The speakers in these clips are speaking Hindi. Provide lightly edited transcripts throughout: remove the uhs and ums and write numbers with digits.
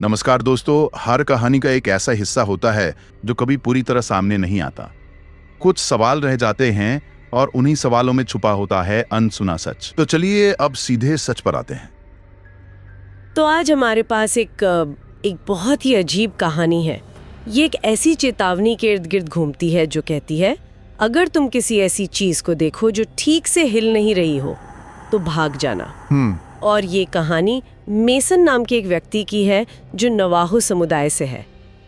नमस्कार दोस्तों, हर कहानी का एक ऐसा हिस्सा होता है जो कभी पूरी तरह सामने नहीं आता। कुछ सवाल रह जाते हैं और उन्हीं सवालों में छुपा होता है अनसुना सच। तो चलिए अब सीधे सच पर आते हैं। तो आज हमारे पास एक बहुत ही अजीब कहानी है। ये एक ऐसी चेतावनी के इर्द गिर्द घूमती है जो कहती है, अगर तुम किसी ऐसी चीज को देखो जो ठीक से हिल नहीं रही हो तो भाग जाना। और ये कहानी मेसन नाम के एक व्यक्ति की है जो नवाहो समुदाय से है।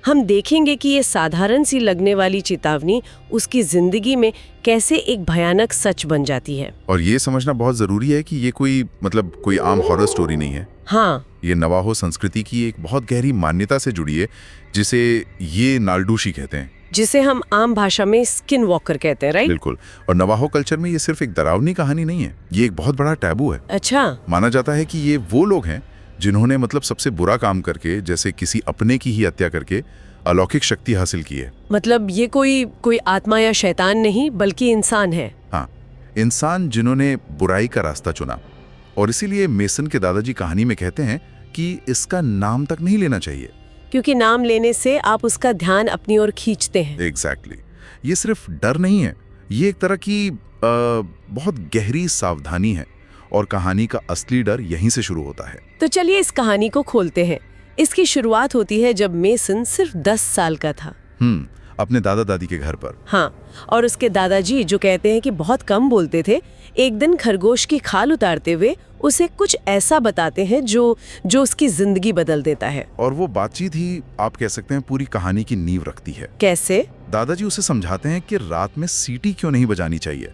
हम देखेंगे कि ये साधारण सी लगने वाली चेतावनी उसकी जिंदगी में कैसे एक भयानक सच बन जाती है। और ये समझना बहुत जरूरी है कि ये कोई आम हॉरर स्टोरी नहीं है। हाँ, ये नवाहो संस्कृति की एक बहुत गहरी मान्यता से जुड़ी है, जिसे ये नालडूशी कहते हैं, जिसे हम आम भाषा में स्किन वॉकर कहते हैं, राइट? बिल्कुल। और नवाहो कल्चर में ये सिर्फ एक डरावनी कहानी नहीं है, ये एक बहुत बड़ा टैबू है। अच्छा। माना जाता है कि ये वो लोग हैं जिन्होंने सबसे बुरा काम करके, जैसे किसी अपने की ही हत्या करके, अलौकिक शक्ति हासिल की है। मतलब ये कोई आत्मा या शैतान नहीं, बल्कि इंसान है। हाँ, इंसान जिन्होंने बुराई का रास्ता चुना। और इसीलिए मेसन के दादाजी कहानी में कहते हैं कि इसका नाम तक नहीं लेना चाहिए, क्योंकि नाम लेने से आप उसका ध्यान अपनी ओर खींचते हैं। एग्जैक्टली। ये सिर्फ डर नहीं है, ये एक तरह की बहुत गहरी सावधानी है। और कहानी का असली डर यहीं से शुरू होता है। तो चलिए इस कहानी को खोलते हैं। इसकी शुरुआत होती है जब मेसन सिर्फ 10 साल का था। अपने दादा दादी के घर पर। हाँ, और उसके दादाजी, जो कहते हैं कि बहुत कम बोलते थे, एक दिन खरगोश की खाल उतारते हुए उसे कुछ ऐसा बताते हैं जो उसकी जिंदगी बदल देता है। और वो बातचीत ही, आप कह सकते हैं, पूरी कहानी की नींव रखती है। कैसे? दादाजी उसे समझाते हैं कि रात में सीटी क्यों नहीं बजानी चाहिए।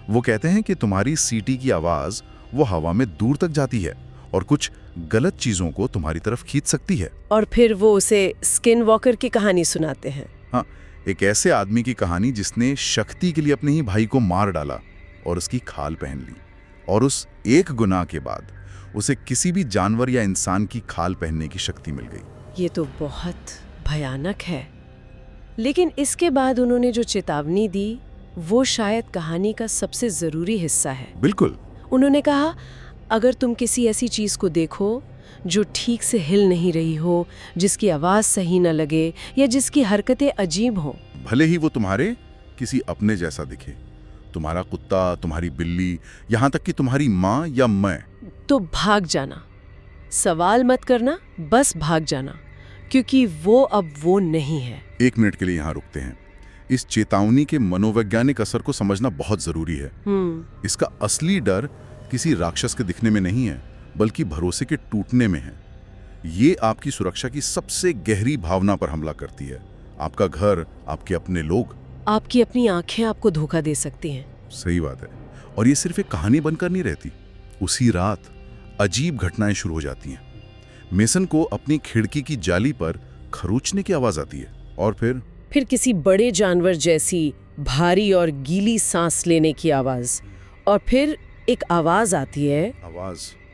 वो कहते हैं कि तुम्हारी सीटी की आवाज वो हवा में दूर तक जाती है और कुछ गलत चीजों को तुम्हारी तरफ खींच सकती है। और फिर वो उसे स्किन वॉकर की कहानी सुनाते हैं। हाँ, एक ऐसे आदमी की कहानी जिसने शक्ति के लिए अपने ही भाई को मार डाला और उसकी खाल पहन ली। और उस एक गुनाह के बाद उसे किसी भी जानवर या इंसान की खाल पहनने की शक्ति मिल गई। ये तो बहुत भयानक है। लेकिन इसके बाद उन्होंने जो चेतावनी दी, वो शायद कहानी का सबसे जरूरी हिस्सा है। बिल्कुल। उन्होंने कहा, अगर तुम किसी ऐसी चीज को देखो जो ठीक से हिल नहीं रही हो, जिसकी आवाज सही न लगे या जिसकी हरकतें अजीब हो, भले ही वो तुम्हारे किसी अपने जैसा दिखे, तुम्हारा कुत्ता, तुम्हारी बिल्ली, यहाँ तक कि तुम्हारी माँ या मैं, तो भाग जाना। सवाल मत करना, बस भाग जाना, क्योंकि वो अब वो नहीं है। 1 मिनट के लिए यहाँ रुकते हैं। इस चेतावनी के मनोवैज्ञानिक असर को समझना बहुत जरूरी है। इसका असली डर किसी राक्षस के दिखने में नहीं है, बल्कि भरोसे के टूटने में है। ये आपकी सुरक्षा की सबसे गहरी भावना पर हमला करती है। आपका घर, आपके अपने लोग, आपकी अपनी आंखें आपको धोखा दे सकती हैं। सही बात है। और ये सिर्फ एक कहानी बनकर नहीं रहती। उसी रात अजीब घटनाएं शुरू हो जाती हैं। मेसन को अपनी खिड़की की जाली पर खरोंचने की आवाज आती है, और फिर किसी बड़े जानवर जैसी भारी और गीली सांस लेने की आवाज। और फिर एक आवाज आती है,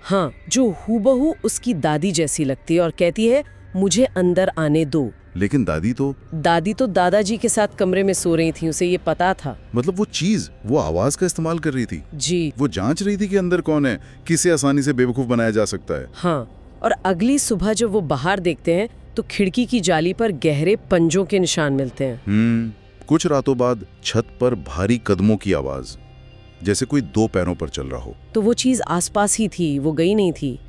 हाँ, जो हूबहू उसकी दादी जैसी लगती है और कहती है, मुझे अंदर आने दो। लेकिन दादी तो दादाजी के साथ कमरे में सो रही थी, उसे ये पता था। वो आवाज का इस्तेमाल कर रही थी। जी। वो जांच रही थी कि अंदर कौन है, किसे आसानी से बेवकूफ बनाया जा सकता है। हाँ, और अगली सुबह जब वो बाहर देखते हैं तो खिड़की की जाली पर गहरे पंजों के निशान मिलते हैं। कुछ रातों बाद छत पर भारी कदमों की आवाज, जैसे कोई 2 पैरों पर चल रहा हो। तो वो चीज आसपास ही थी, वो गई नहीं थी।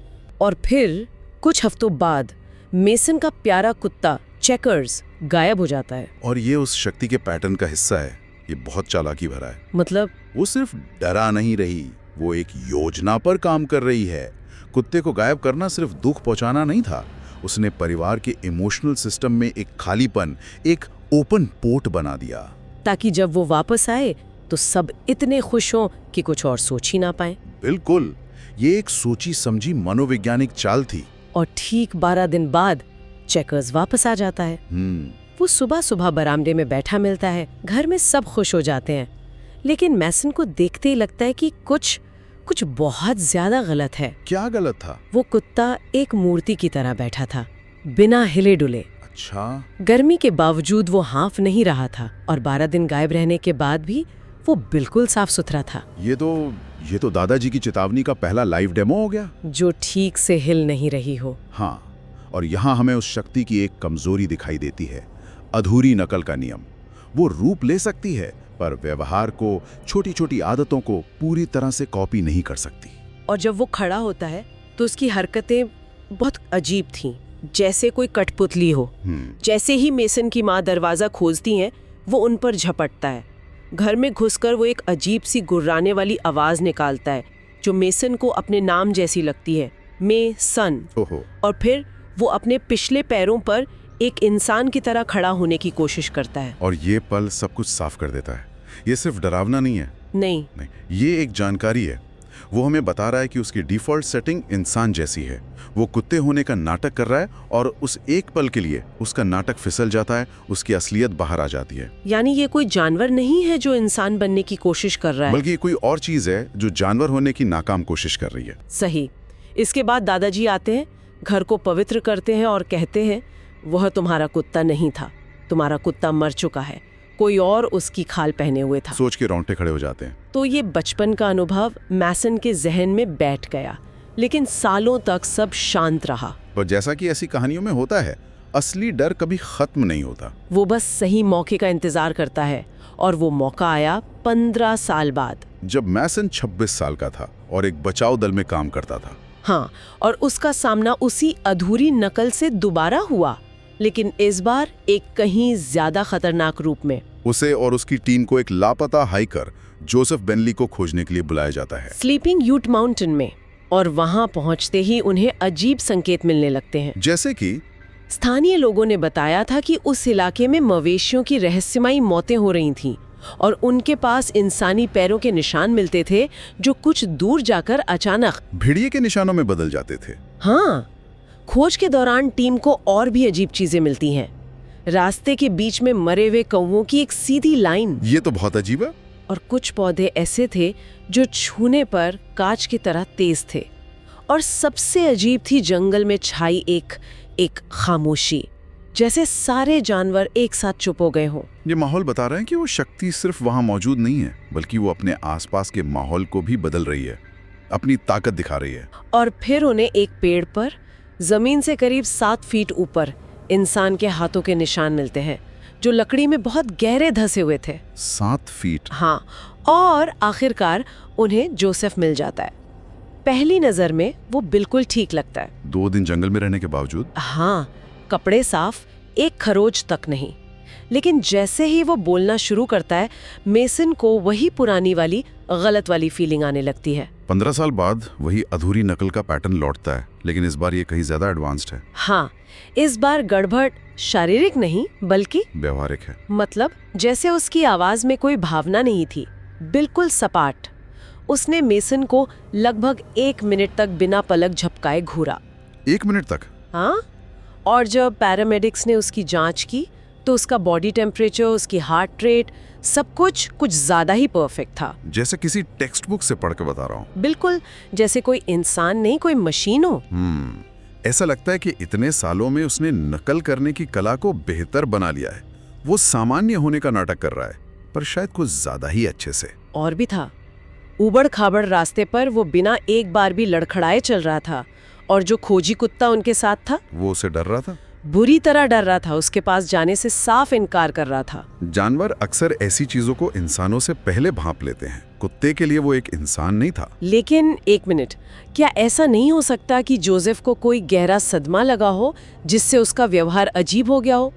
और फिर कुछ हफ्तों बाद मेसन का प्यारा कुत्ता चेकर्स गायब हो जाता है। और ये उस शक्ति के पैटर्न का हिस्सा है। ये बहुत चालाकी भरा है। मतलब वो सिर्फ डरा नहीं रही, वो एक योजना पर काम कर रही है। कुत्ते को गायब करना सिर्फ दुख पहुंचाना नहीं था, उसने परिवार के इमोशनल सिस्टम में एक खालीपन, एक ओपन पोर्ट बना दिया, ताकि जब वो वापस आए तो सब इतने खुश हों कि कुछ और सोच ही ना पाए। बिल्कुल, ये एक सोची समझी मनोवैज्ञानिक चाल थी। और ठीक 12 दिन बाद चेकर्स वापस आ जाता है। वो सुबह सुबह बरामदे में बैठा मिलता है। घर में सब खुश हो जाते हैं, लेकिन मेसन को देखते ही लगता है कि कुछ बहुत ज्यादा गलत है। क्या गलत था? वो कुत्ता एक मूर्ति की तरह बैठा था, बिना हिले डुले। अच्छा। गर्मी के बावजूद वो हाँफ नहीं रहा था, और 12 दिन गायब रहने के बाद भी वो बिल्कुल साफ सुथरा था। ये तो दादाजी की चेतावनी का पहला लाइव डेमो हो गया। जो ठीक से हिल नहीं रही हो। हाँ, और यहाँ हमें उस शक्ति की एक कमजोरी दिखाई देती है, अधूरी नकल का नियम। वो रूप ले सकती है पर व्यवहार को, छोटी छोटी आदतों को पूरी तरह से कॉपी नहीं कर सकती। और जब वो खड़ा होता है तो उसकी हरकतें बहुत अजीब थीं, जैसे कोई कठपुतली हो। जैसे ही मेसन की माँ दरवाज़ा खोलती हैं, वो उन पर झपटता है। घर में घुसकर वो एक अजीब सी गुर्राने वाली आवाज़ निकालता है जो मेसन को अपने नाम जैसी लगती है, मेसन। और फिर वो अपने पिछले पैरों पर एक इंसान की तरह खड़ा होने की कोशिश करता है। और ये पल सब कुछ साफ कर देता है। ये सिर्फ डरावना नहीं है, नहीं, ये एक जानकारी है। वो हमें बता रहा है कि उसकी डिफ़ॉल्ट सेटिंग इंसान जैसी है। वो कुत्ते होने का नाटक कर रहा है और उस एक पल के लिए उसका नाटक फिसल जाता है, उसकी असलियत बाहर आ जाती है। यानी ये कोई जानवर नहीं है जो इंसान बनने की कोशिश कर रहा है, बल्कि ये कोई और चीज़ है जो जानवर होने की नाकाम कोशिश कर रही है। सही। इसके बाद दादाजी आते हैं, घर को पवित्र करते हैं और कहते हैं, वह तुम्हारा कुत्ता नहीं था, तुम्हारा कुत्ता मर चुका है, कोई और उसकी खाल पहने हुए था। सोच के रोंगटे खड़े हो जाते हैं। तो ये बचपन का अनुभव मैसन के जहन में बैठ गया, लेकिन सालों तक सब शांत रहा। पर जैसा कि ऐसी कहानियों में होता है, असली डर कभी खत्म नहीं होता। वो बस सही मौके का इंतजार करता है, और वो मौका आया 15 साल बाद, जब मैसन 26 साल का था और एक बचाव दल में काम करता था। हाँ, और उसका सामना उसी अधूरी नकल से दोबारा हुआ, लेकिन इस बार एक कहीं ज्यादा खतरनाक रूप में। उसे और उसकी टीम को एक लापता हाइकर जोसेफ बेनली को खोजने के लिए बुलाया जाता है, स्लीपिंग यूट माउंटेन में। और वहां पहुंचते ही उन्हें अजीब संकेत मिलने लगते हैं। जैसे कि स्थानीय लोगों ने बताया था कि उस इलाके में मवेशियों की रहस्यमयी मौतें हो रही थीं, और उनके पास इंसानी पैरों के निशान मिलते थे जो कुछ दूर जाकर अचानक भेड़िए के निशानों में बदल जाते थे। हाँ, खोज के दौरान टीम को और भी अजीब चीजें मिलती हैं। रास्ते के बीच में मरे हुए कौवों की एक सीधी लाइन, ये तो बहुत अजीब है। और कुछ पौधे ऐसे थे जो छूने पर कांच की तरह तेज थे। और सबसे अजीब थी जंगल में छाई एक खामोशी, जैसे सारे जानवर एक साथ चुप हो गए हों। ये माहौल बता रहे हैं कि वो शक्ति सिर्फ वहां मौजूद नहीं है, बल्कि वो अपने आसपास के माहौल को भी बदल रही है, अपनी ताकत दिखा रही है। और फिर उन्हें एक पेड़ पर जमीन से करीब 7 फीट ऊपर इंसान के हाथों के निशान मिलते हैं, जो लकड़ी में बहुत गहरे धसे हुए थे। 7 फीट? हाँ, और आखिरकार उन्हें जोसेफ मिल जाता है। पहली नजर में वो बिल्कुल ठीक लगता है। 2 दिन जंगल में रहने के बावजूद? हाँ, कपड़े साफ, एक खरोच तक नहीं। लेकिन जैसे ही वो बोलना शुरू करता है, मेसन को वही पुरानी वाली गलत वाली फीलिंग आने लगती है। 15 साल बाद वही अधूरी नकल का पैटर्न लौटता है, लेकिन इस बार ये कहीं ज्यादा एडवांस्ड है। हाँ, इस बार गड़बड़ शारीरिक नहीं बल्कि व्यवहारिक है। मतलब जैसे उसकी आवाज में कोई भावना नहीं थी, बिल्कुल सपाट। उसने मेसन को लगभग 1 मिनट तक बिना पलक झपकाए घूरा। 1 मिनट तक? हाँ, और जब पैरामेडिक्स ने उसकी जांच की तो उसका बॉडी टेम्परेचर, उसकी हार्ट रेट, सब कुछ ज्यादा ही परफेक्ट था। जैसे किसी टेक्स्ट बुक से पढ़ के बता रहा हूँ। बिल्कुल, जैसे कोई इंसान नहीं, कोई मशीन हो। ऐसा लगता है कि इतने सालों में उसने नकल करने की कला को बेहतर बना लिया है। वो सामान्य होने का नाटक कर रहा है, पर शायद कुछ ज्यादा ही अच्छे से। और भी था, उबड़ खाबड़ रास्ते पर वो बिना एक बार भी लड़खड़ाए चल रहा था, और जो खोजी कुत्ता उनके साथ था वो उसे डर रहा था, बुरी तरह डर रहा था, उसके पास जाने से साफ इनकार कर रहा था। जानवर अक्सर ऐसी चीजों को इंसानों से पहले भांप लेते हैं। कुत्ते के लिए वो एक इंसान नहीं था। लेकिन 1 मिनट, क्या ऐसा नहीं हो सकता कि जोसेफ को कोई गहरा सदमा लगा हो जिससे उसका व्यवहार अजीब हो गया हो?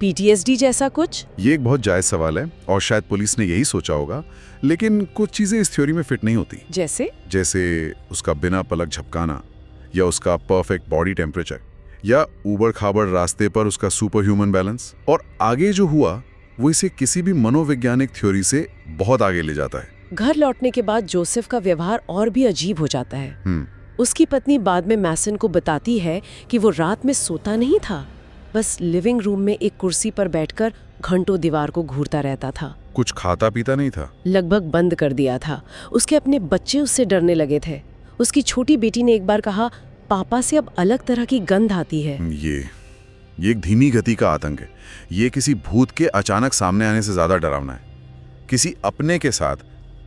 PTSD जैसा कुछ? ये एक बहुत जायज सवाल है और शायद पुलिस ने यही सोचा होगा, लेकिन कुछ चीजें इस थ्योरी में फिट नहीं होती। जैसे उसका बिना पलक झपकाना, या उसका परफेक्ट बॉडी टेम्परेचर, या ऊबड़ खाबड़ रास्ते पर उसका सुपर ह्यूमन बैलेंस। और आगे जो हुआ वो इसे किसी भी मनोवैज्ञानिक थ्योरी से बहुत आगे ले जाता है। घर लौटने के बाद जोसेफ का व्यवहार और भी अजीब हो जाता है। उसकी पत्नी बाद में मैसन को बताती है कि वो रात में सोता नहीं था, बस लिविंग रूम में एक कुर्सी पर बैठकर घंटों दीवार को घूरता रहता था। कुछ खाता पीता नहीं था, लगभग बंद कर दिया था। उसके अपने बच्चे उससे डरने लगे थे। उसकी छोटी बेटी ने एक बार कहा, पापा से अब अलग तरह की गंध आती है। ये एक धीमी गति का आतंक है। ये किसी भूत के अचानक सामने आने से ज्यादा डरावना है। किसी अपने के साथ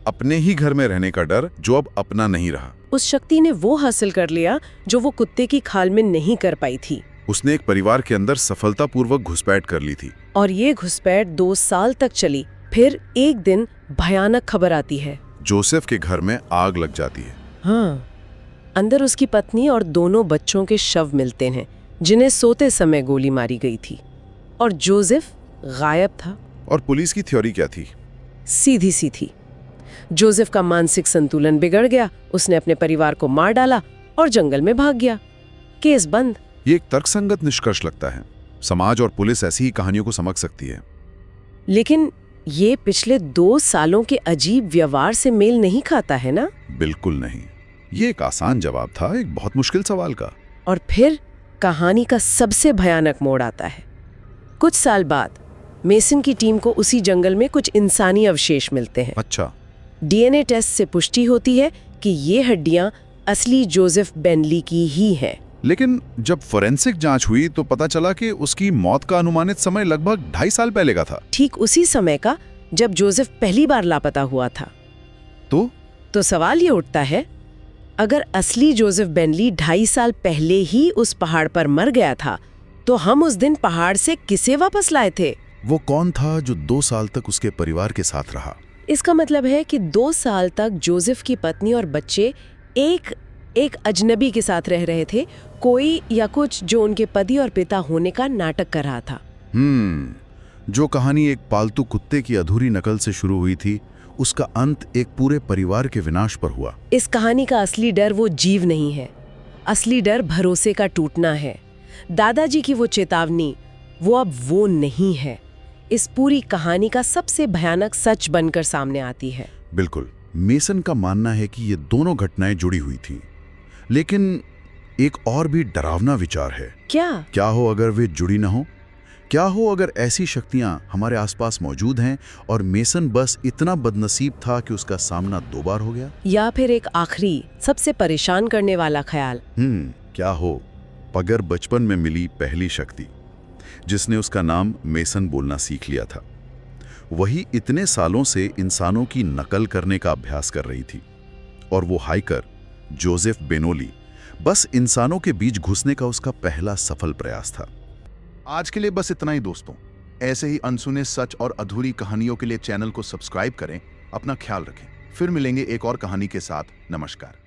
अपने ही घर में रहने का डर जो अब अपना नहीं रहा। उस शक्ति ने वो हासिल कर लिया जो वो कुत्ते की खाल में नहीं कर पाई थी। उसने एक परिवार के अंदर सफलतापूर्वक घुसपैठ कर ली थी। और ये घुसपैठ 2 साल तक चली। फिर एक दिन भयानक खबर आती है। जोसेफ के घर में आग लग जाती है। हाँ, अंदर उसकी पत्नी और दोनों बच्चों के शव मिलते हैं, जिन्हें सोते समय गोली मारी गई थी। और जोसेफ गायब था। और पुलिस की थ्योरी क्या थी? सीधी सी थी। जोसेफ का मानसिक संतुलन बिगड़ गया, उसने अपने परिवार को मार डाला और जंगल में भाग गया। केस बंद। ये एक तर्कसंगत निष्कर्ष लगता है। समाज और पुलिस ऐसी ही कहानियों को समझ सकती है। लेकिन ये पिछले 2 सालों के अजीब व्यवहार से मेल नहीं खाता है ना? बिल्कुल नहीं। ये एक आसान जवाब था एक बहुत मुश्किल सवाल का। और फिर कहानी का सबसे भयानक मोड़ आता है। कुछ साल बाद मेसन की टीम को उसी जंगल में कुछ इंसानी अवशेष मिलते हैं। अच्छा। डीएनए टेस्ट से पुष्टि होती है कि ये हड्डियां असली जोसेफ बेनली की ही हैं। लेकिन जब फोरेंसिक जांच हुई तो पता चला कि उसकी मौत का अनुमानित समय लगभग 2.5 साल पहले का था। ठीक उसी समय का जब जोसेफ पहली बार लापता हुआ था। तो सवाल ये उठता है, अगर असली जोसेफ बेनली 2.5 साल पहले ही उस पहाड़ पर मर गया था, तो हम उस दिन पहाड़ से किसे वापस लाए थे? वो कौन था जो 2 साल तक उसके परिवार के साथ रहा? इसका मतलब है कि 2 साल तक जोसेफ की पत्नी और बच्चे एक अजनबी के साथ रह रहे थे, कोई या कुछ जो उनके पति और पिता होने का नाटक कर रहा था। जो कहानी एक पालतू कुत्ते की अधूरी नकल से शुरू हुई थी, उसका अंत एक पूरे परिवार के विनाश पर हुआ। इस कहानी का असली डर वो जीव नहीं है, असली डर भरोसे का टूटना है। दादाजी की वो चेतावनी, वो अब वो नहीं है। इस पूरी कहानी का सबसे भयानक सच बनकर सामने आती है। बिल्कुल। मेसन का मानना है कि ये दोनों घटनाएं जुड़ी हुई थीं। लेकिन एक और भी डरावना विचार है। क्या हो अगर वे जुड़ी न हो? क्या हो अगर ऐसी शक्तियां हमारे आसपास मौजूद हैं और मेसन बस इतना बदनसीब था कि उसका सामना 2 बार हो गया? या फिर एक आखिरी सबसे परेशान करने वाला ख्याल, क्या हो अगर बचपन में मिली पहली शक्ति, जिसने उसका नाम मेसन बोलना सीख लिया था, वही इतने सालों से इंसानों की नकल करने का अभ्यास कर रही थी, और वो हाइकर जोसेफ बेनोली बस इंसानों के बीच घुसने का उसका पहला सफल प्रयास था। आज के लिए बस इतना ही दोस्तों। ऐसे ही अनसुने सच और अधूरी कहानियों के लिए चैनल को सब्सक्राइब करें। अपना ख्याल रखें। फिर मिलेंगे एक और कहानी के साथ। नमस्कार।